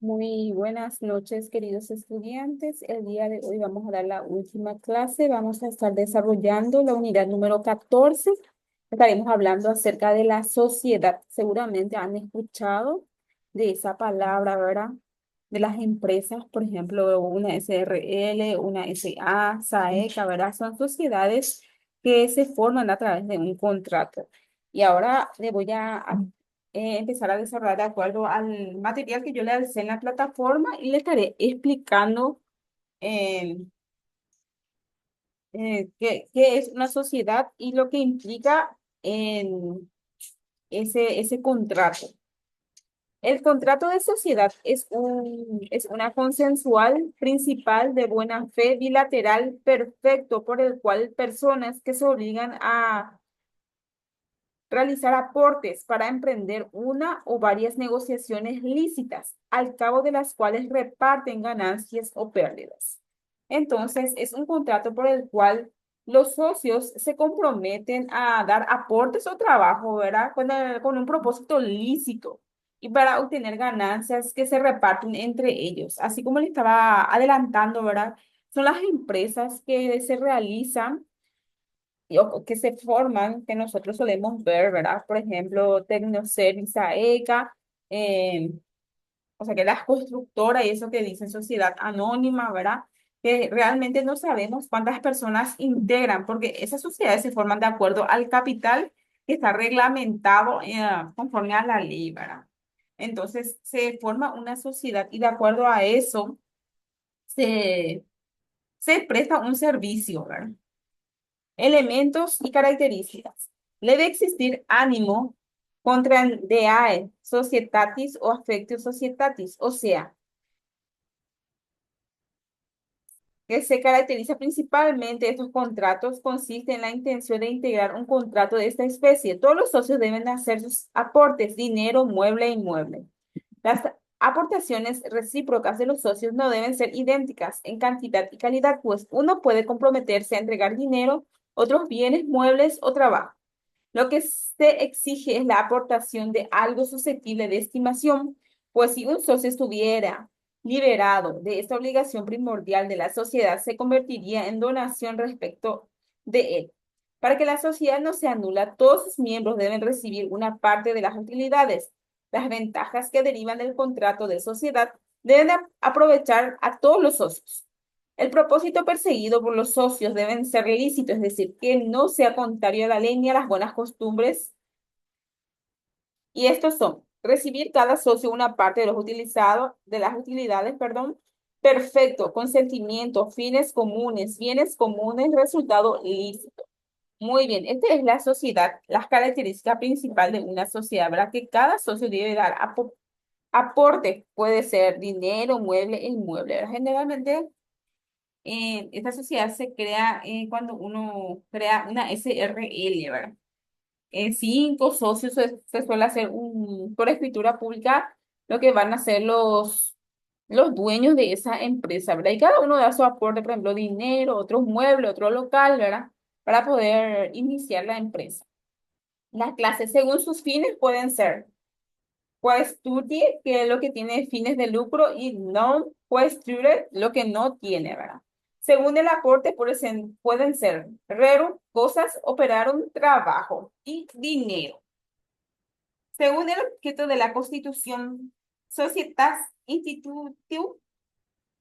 Muy buenas noches, queridos estudiantes. El día de hoy vamos a dar la última clase. Vamos a estar desarrollando la unidad número 14. Estaremos hablando acerca de la sociedad. Seguramente han escuchado de esa palabra, ¿verdad? De las empresas, por ejemplo, una SRL, una SA, SAECA, ¿verdad? Son sociedades que se forman a través de un contrato. Y ahora le voy a empezar a desarrollar de acuerdo al material que yo le alcé en la plataforma y le estaré explicando eh, qué es una sociedad y lo que implica en ese contrato. El contrato de sociedad es una consensual principal de buena fe bilateral perfecto por el cual personas que se obligan a realizar aportes para emprender una o varias negociaciones lícitas, al cabo de las cuales reparten ganancias o pérdidas. Entonces, es un contrato por el cual los socios se comprometen a dar aportes o trabajo, ¿verdad? Con un propósito lícito y para obtener ganancias que se reparten entre ellos. Así como le estaba adelantando, ¿verdad? Son las empresas que se realizan o que se forman, que nosotros solemos ver, ¿verdad? Por ejemplo, Tecnoservice AECA, o sea, que las constructoras y eso que dicen sociedad anónima, ¿verdad? Que realmente no sabemos cuántas personas integran, porque esas sociedades se forman de acuerdo al capital que está reglamentado conforme a la ley, ¿verdad? Entonces, se forma una sociedad y de acuerdo a eso se, se presta un servicio, ¿verdad? Elementos y características. Debe existir ánimo contrandeae societatis o affectio societatis, o sea, que se caracteriza principalmente estos contratos, consiste en la intención de integrar un contrato de esta especie. Todos los socios deben hacer sus aportes, dinero, mueble e inmueble. Las aportaciones recíprocas de los socios no deben ser idénticas en cantidad y calidad, pues uno puede comprometerse a entregar dinero, otros bienes, muebles o trabajo. Lo que se exige es la aportación de algo susceptible de estimación, pues si un socio estuviera liberado de esta obligación primordial de la sociedad, se convertiría en donación respecto de él. Para que la sociedad no sea nula, todos sus miembros deben recibir una parte de las utilidades. Las ventajas que derivan del contrato de sociedad deben aprovechar a todos los socios. El propósito perseguido por los socios deben ser lícito, es decir, que no sea contrario a la ley ni a las buenas costumbres. Y estos son recibir cada socio una parte de los utilizados, de las utilidades, perdón, perfecto, consentimiento, fines comunes, bienes comunes, resultado lícito. Muy bien, esta es la sociedad, las características principales de una sociedad, ¿verdad? Que cada socio debe dar aporte, puede ser dinero, mueble e inmueble, ¿verdad? Generalmente esta sociedad se crea cuando uno crea una SRL, ¿verdad? Cinco socios se suele hacer por escritura pública lo que van a ser los dueños de esa empresa, ¿verdad? Y cada uno da su aporte, por ejemplo, dinero, otros muebles, otro local, ¿verdad? Para poder iniciar la empresa. Las clases, según sus fines, pueden ser quaestudie, que es lo que tiene fines de lucro, y non quaestudie, lo que no tiene, ¿verdad? Según el aporte, pueden ser rerum, cosas, operarum, trabajo y dinero. Según el objeto de la Constitución, Societas Institutio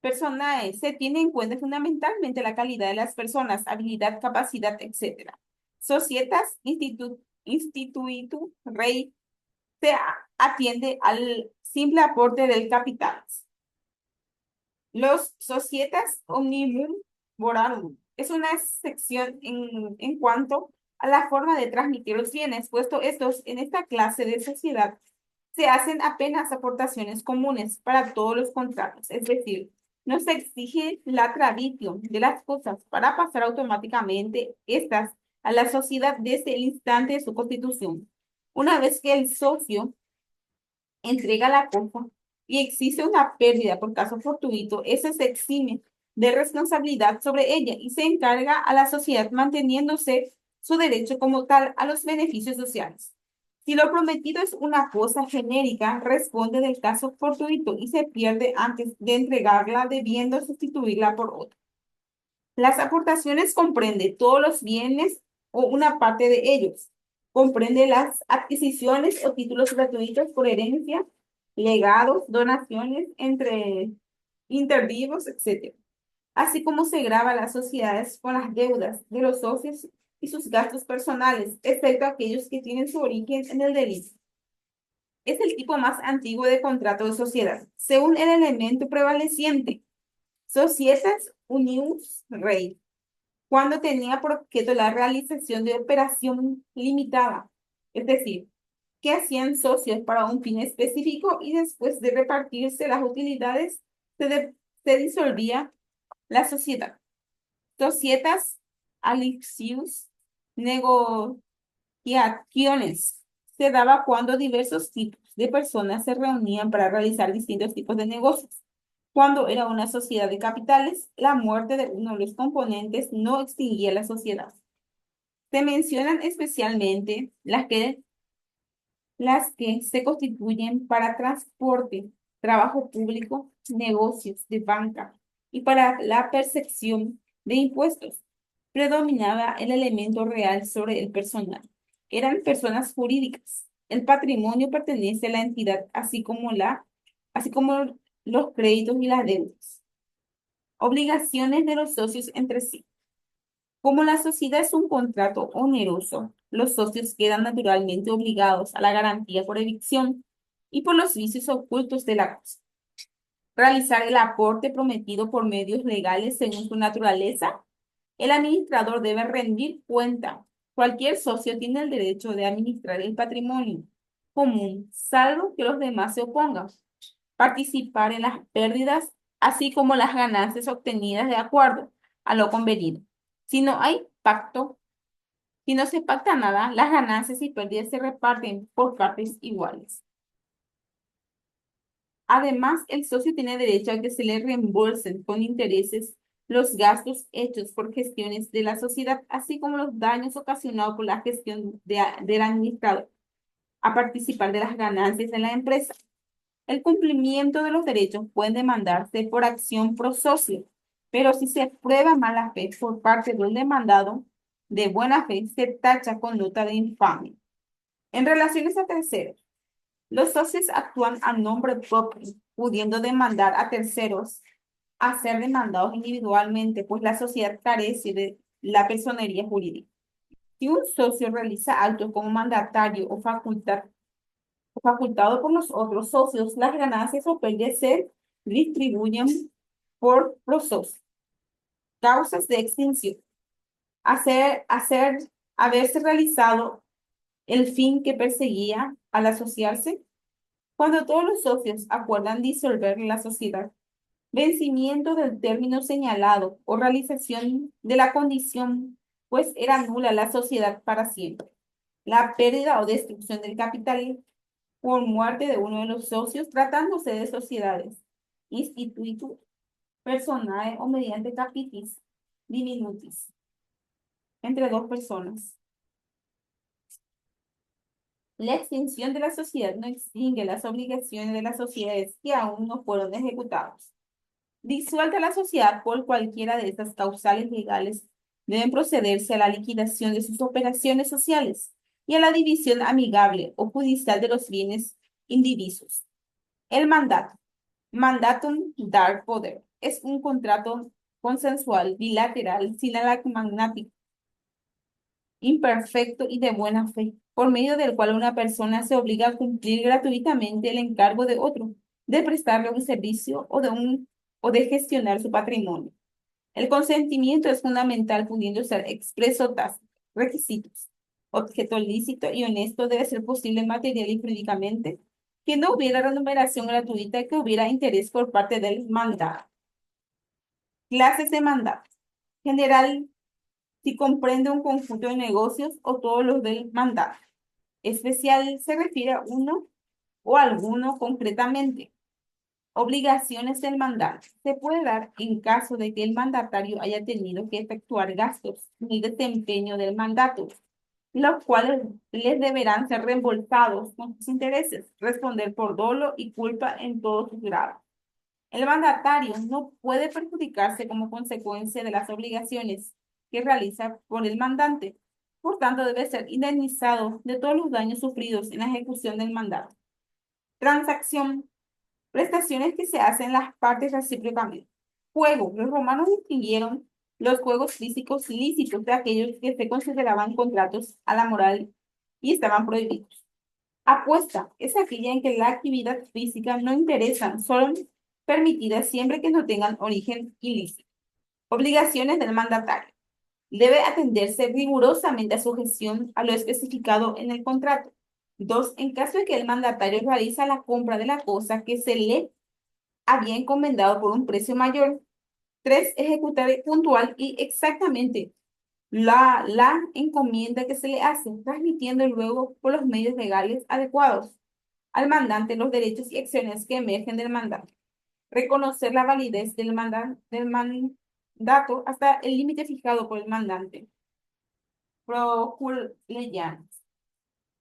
Personae, se tiene en cuenta fundamentalmente la calidad de las personas, habilidad, capacidad, etcétera. Societas Instituitu Rei se atiende al simple aporte del capital. Los Societas Omnibus Borarum es una sección en cuanto a la forma de transmitir los bienes, puesto estos en esta clase de sociedad se hacen apenas aportaciones comunes para todos los contratos, es decir, no se exige la tradición de las cosas para pasar automáticamente estas a la sociedad desde el instante de su constitución. Una vez que el socio entrega la cosa y existe una pérdida por caso fortuito, ese se exime de responsabilidad sobre ella y se encarga a la sociedad manteniéndose su derecho como tal a los beneficios sociales. Si lo prometido es una cosa genérica, responde del caso fortuito y se pierde antes de entregarla, debiendo sustituirla por otra. Las aportaciones comprende todos los bienes o una parte de ellos. Comprende las adquisiciones o títulos gratuitos por herencia, legados, donaciones entre intervivos, etc. Así como se grava las sociedades con las deudas de los socios y sus gastos personales, excepto aquellos que tienen su origen en el delito. Es el tipo más antiguo de contrato de sociedad, según el elemento prevaleciente, Societas Unius Rei, cuando tenía por objeto la realización de operación limitada, es decir, que hacían socios para un fin específico y después de repartirse las utilidades se disolvía la sociedad. Societas Alixius Negociaciones se daba cuando diversos tipos de personas se reunían para realizar distintos tipos de negocios. Cuando era una sociedad de capitales, la muerte de uno de los componentes no extinguía la sociedad. Se mencionan especialmente las que se constituyen para transporte, trabajo público, negocios de banca y para la percepción de impuestos. Predominaba el elemento real sobre el personal. Eran personas jurídicas. El patrimonio pertenece a la entidad, así como los créditos y las deudas. Obligaciones de los socios entre sí. Como la sociedad es un contrato oneroso, los socios quedan naturalmente obligados a la garantía por evicción y por los vicios ocultos de la cosa. Realizar el aporte prometido por medios legales según su naturaleza. El administrador debe rendir cuenta. Cualquier socio tiene el derecho de administrar el patrimonio común, salvo que los demás se opongan. Participar en las pérdidas, así como las ganancias obtenidas de acuerdo a lo convenido. Si no hay pacto, si no se pacta nada, las ganancias y pérdidas se reparten por partes iguales. Además, el socio tiene derecho a que se le reembolsen con intereses los gastos hechos por gestiones de la sociedad, así como los daños ocasionados por la gestión del administrador, a participar de las ganancias de la empresa. El cumplimiento de los derechos puede demandarse por acción pro socio, pero si se prueba mala fe por parte del demandado, de buena fe se tacha con nota de infamia. En relaciones a terceros, los socios actúan a nombre propio, pudiendo demandar a terceros a ser demandados individualmente, pues la sociedad carece de la personería jurídica. Si un socio realiza actos como mandatario o facultado por los otros socios, las ganancias o pérdidas se distribuyen por los socios. Causas de extinción. Haberse realizado el fin que perseguía al asociarse. Cuando todos los socios acuerdan disolver la sociedad, vencimiento del término señalado o realización de la condición, pues era nula la sociedad para siempre. La pérdida o destrucción del capital por muerte de uno de los socios, tratándose de sociedades, instituitu personae o mediante capitis diminutis, entre dos personas. La extinción de la sociedad no extingue las obligaciones de las sociedades que aún no fueron ejecutadas. Disuelta la sociedad por cualquiera de estas causales legales, deben procederse a la liquidación de sus operaciones sociales y a la división amigable o judicial de los bienes indivisos. El mandato. Mandatum dar poder. Es un contrato consensual, bilateral, sinalagmático, imperfecto y de buena fe, por medio del cual una persona se obliga a cumplir gratuitamente el encargo de otro, de prestarle un servicio o de gestionar su patrimonio. El consentimiento es fundamental, pudiendo ser expreso o tácito. Requisitos. Objeto lícito y honesto debe ser posible material y jurídicamente, que no hubiera remuneración gratuita y que hubiera interés por parte del mandado. Clases de mandato. General, si comprende un conjunto de negocios o todos los del mandato. Especial se refiere a uno o alguno concretamente. Obligaciones del mandato. Se puede dar en caso de que el mandatario haya tenido que efectuar gastos en el desempeño del mandato, los cuales les deberán ser reembolsados con sus intereses, responder por dolo y culpa en todos sus grados. El mandatario no puede perjudicarse como consecuencia de las obligaciones que realiza por el mandante. Por tanto, debe ser indemnizado de todos los daños sufridos en la ejecución del mandato. Transacción. Prestaciones que se hacen las partes recíprocamente. Juego. Los romanos distinguieron los juegos físicos lícitos de aquellos que se consideraban contratos a la moral y estaban prohibidos. Apuesta es aquella en que la actividad física no interesa, solo permitidas siempre que no tengan origen ilícito. Obligaciones del mandatario. Debe atenderse rigurosamente a su gestión a lo especificado en el contrato. Dos, en caso de que el mandatario realiza la compra de la cosa que se le había encomendado por un precio mayor. Tres, ejecutar puntual y exactamente la encomienda que se le hace, transmitiendo luego por los medios legales adecuados al mandante los derechos y acciones que emergen del mandato. Reconocer la validez del mandato hasta el límite fijado por el mandante. Proculeyanos.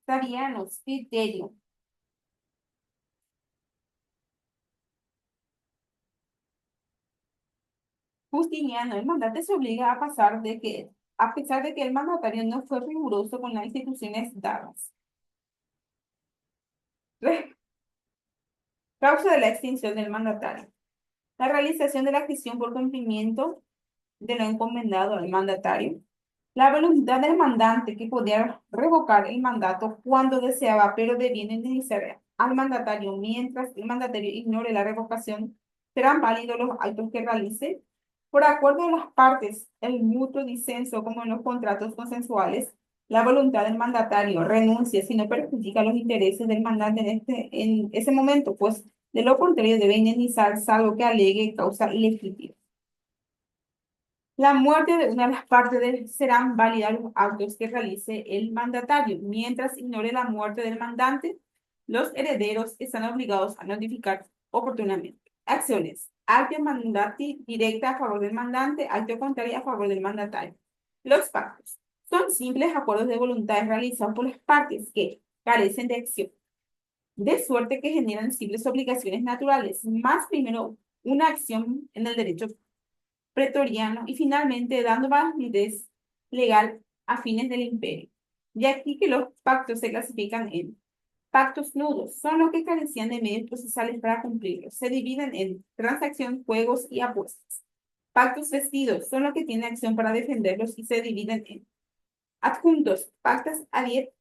Sabianos. Criterio. Justiniano. El mandante se obliga a pesar de que el mandatario no fue riguroso con las instituciones dadas. Causa de la extinción del mandatario. La realización de la acción por cumplimiento de lo encomendado al mandatario. La voluntad del mandante que podía revocar el mandato cuando deseaba, pero debiendo indemnizar al mandatario mientras el mandatario ignore la revocación, serán válidos los actos que realice. Por acuerdo de las partes, el mutuo disenso, como en los contratos consensuales, la voluntad del mandatario renuncia si no perjudica los intereses del mandante en ese momento, pues de lo contrario debe indemnizar salvo que alegue causa legítima. La muerte de una de las partes serán válidas los actos que realice el mandatario. Mientras ignore la muerte del mandante, los herederos están obligados a notificar oportunamente. Acciones. Actio mandati directa a favor del mandante, actio contrario a favor del mandatario. Los pactos. Son simples acuerdos de voluntad realizados por las partes que carecen de acción, de suerte que generan simples obligaciones naturales, más primero una acción en el derecho pretoriano y finalmente dando validez legal a fines del imperio. De aquí que los pactos se clasifican en pactos nudos, son los que carecían de medios procesales para cumplirlos. Se dividen en transacción, juegos y apuestas. Pactos vestidos son los que tienen acción para defenderlos y se dividen en adjuntos, pactas abiertas,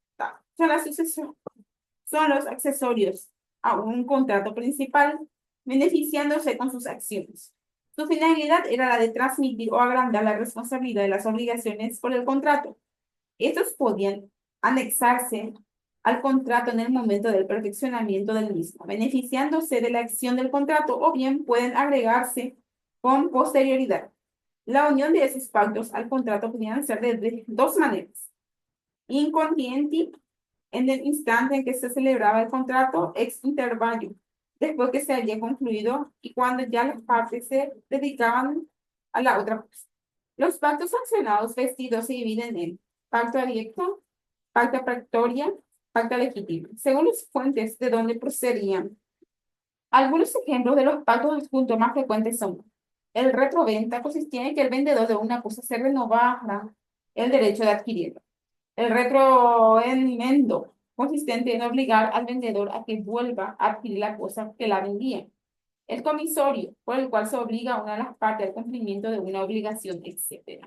son los accesorios a un contrato principal, beneficiándose con sus acciones. Su finalidad era la de transmitir o agrandar la responsabilidad de las obligaciones por el contrato. Estos podían anexarse al contrato en el momento del perfeccionamiento del mismo, beneficiándose de la acción del contrato, o bien pueden agregarse con posterioridad. La unión de esos pactos al contrato podían ser de dos maneras. Incontienti, en el instante en que se celebraba el contrato, ex intervallo, después que se había concluido y cuando ya las partes se dedicaban a la otra cosa. Los pactos sancionados vestidos se dividen en pacto abierto, pacta pretoria, pacta legítima, según las fuentes de donde procedían. Algunos ejemplos de los pactos adjuntos más frecuentes son: el retroventa consistía en que el vendedor de una cosa se renovara el derecho de adquirirla. El retroenmendo, consistente en obligar al vendedor a que vuelva a adquirir la cosa que la vendía. El comisorio, por el cual se obliga a una de las partes al cumplimiento de una obligación, etc.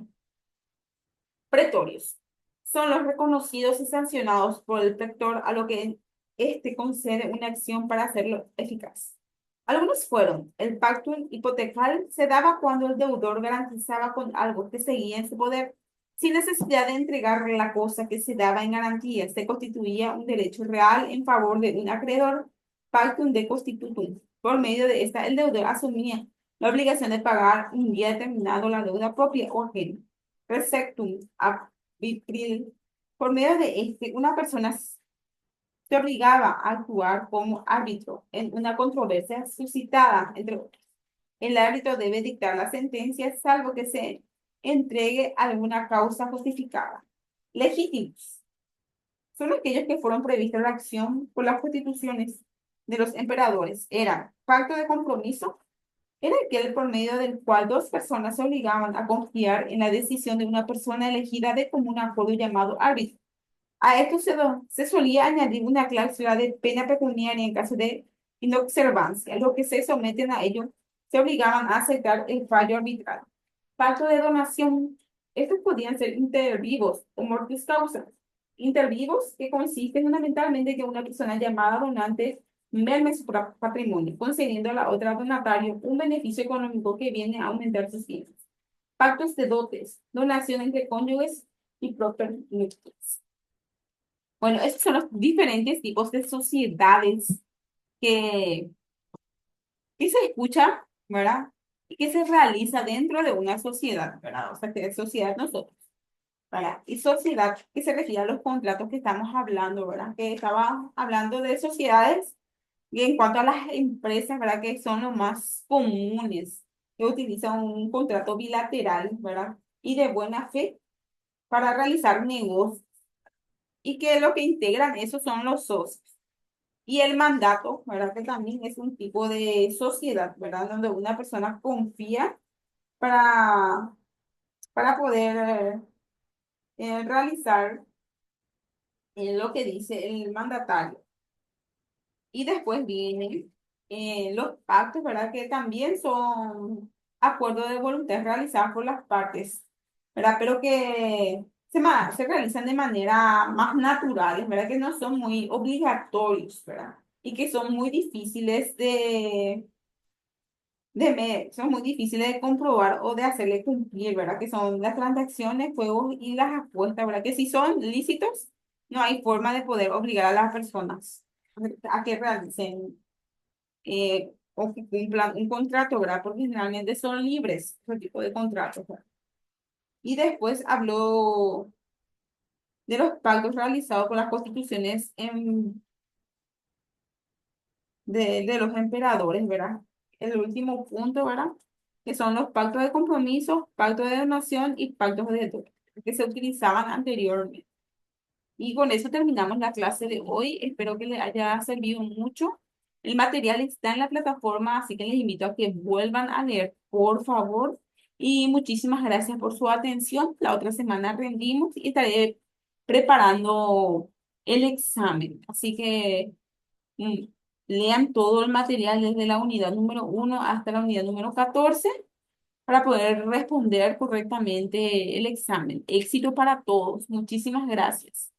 Pretorios. Son los reconocidos y sancionados por el pretor a lo que éste concede una acción para hacerlo eficaz. Algunos fueron: el pactum hipotecal se daba cuando el deudor garantizaba con algo que seguía en su poder, sin necesidad de entregar la cosa que se daba en garantía. Se constituía un derecho real en favor de un acreedor, pactum de constitutum. Por medio de esta, el deudor asumía la obligación de pagar un día determinado la deuda propia o ajena. Receptum arbitril. Por medio de este, una persona se obligaba a actuar como árbitro en una controversia suscitada entre otros. El árbitro debe dictar la sentencia, salvo que se entregue alguna causa justificada. Legítimos. son aquellos que fueron previstos en la acción por las constituciones de los emperadores. Era pacto de compromiso, era aquel por medio del cual dos personas se obligaban a confiar en la decisión de una persona elegida de común acuerdo llamado árbitro. A esto se solía añadir una cláusula de pena pecuniaria en caso de inobservancia. Los que se someten a ello se obligaban a aceptar el fallo arbitral. Pacto de donación. Estos podían ser intervivos o mortis causa. Intervivos que consisten fundamentalmente en que una persona llamada donante merme su patrimonio, concediendo a la otra donatario un beneficio económico que viene a aumentar sus bienes. Pactos de dotes. Donación entre cónyuges y proper nuptias. Bueno, esos son los diferentes tipos de sociedades que, que se escucha, ¿verdad? Y que se realiza dentro de una sociedad, ¿verdad? O sea, que es sociedad nosotros, ¿verdad? Y sociedad que se refiere a los contratos que estamos hablando, ¿verdad? Que estaba hablando de sociedades y en cuanto a las empresas, ¿verdad? Que son los más comunes, que utilizan un contrato bilateral, ¿verdad? Y de buena fe para realizar negocios y que lo que integran esos son los socios. Y el mandato, ¿verdad? Que también es un tipo de sociedad, ¿verdad? Donde una persona confía para, para poder realizar lo que dice el mandatario. Y después vienen los pactos, ¿verdad? Que también son acuerdos de voluntad realizados por las partes, ¿verdad? Pero que se realizan de manera más natural, ¿verdad? Que no son muy obligatorios, ¿verdad? Y que son muy difíciles son muy difíciles de comprobar o de hacerle cumplir, ¿verdad? Que son las transacciones, juegos y las apuestas, ¿verdad? Que si son lícitos, no hay forma de poder obligar a las personas a que realicen o que cumplan un contrato, ¿verdad? Porque generalmente son libres ese tipo de contratos, ¿verdad? Y después habló de los pactos realizados por las constituciones de los emperadores, ¿verdad? El último punto, ¿verdad? Que son los pactos de compromiso, pactos de donación y pactos de deuda, que se utilizaban anteriormente. Y con eso terminamos la clase de hoy. Espero que les haya servido mucho. El material está en la plataforma, así que les invito a que vuelvan a leer, por favor. Y muchísimas gracias por su atención. La otra semana rendimos y estaré preparando el examen. Así que mm, lean todo el material desde la unidad número 1 hasta la unidad número 14 para poder responder correctamente el examen. Éxito para todos. Muchísimas gracias.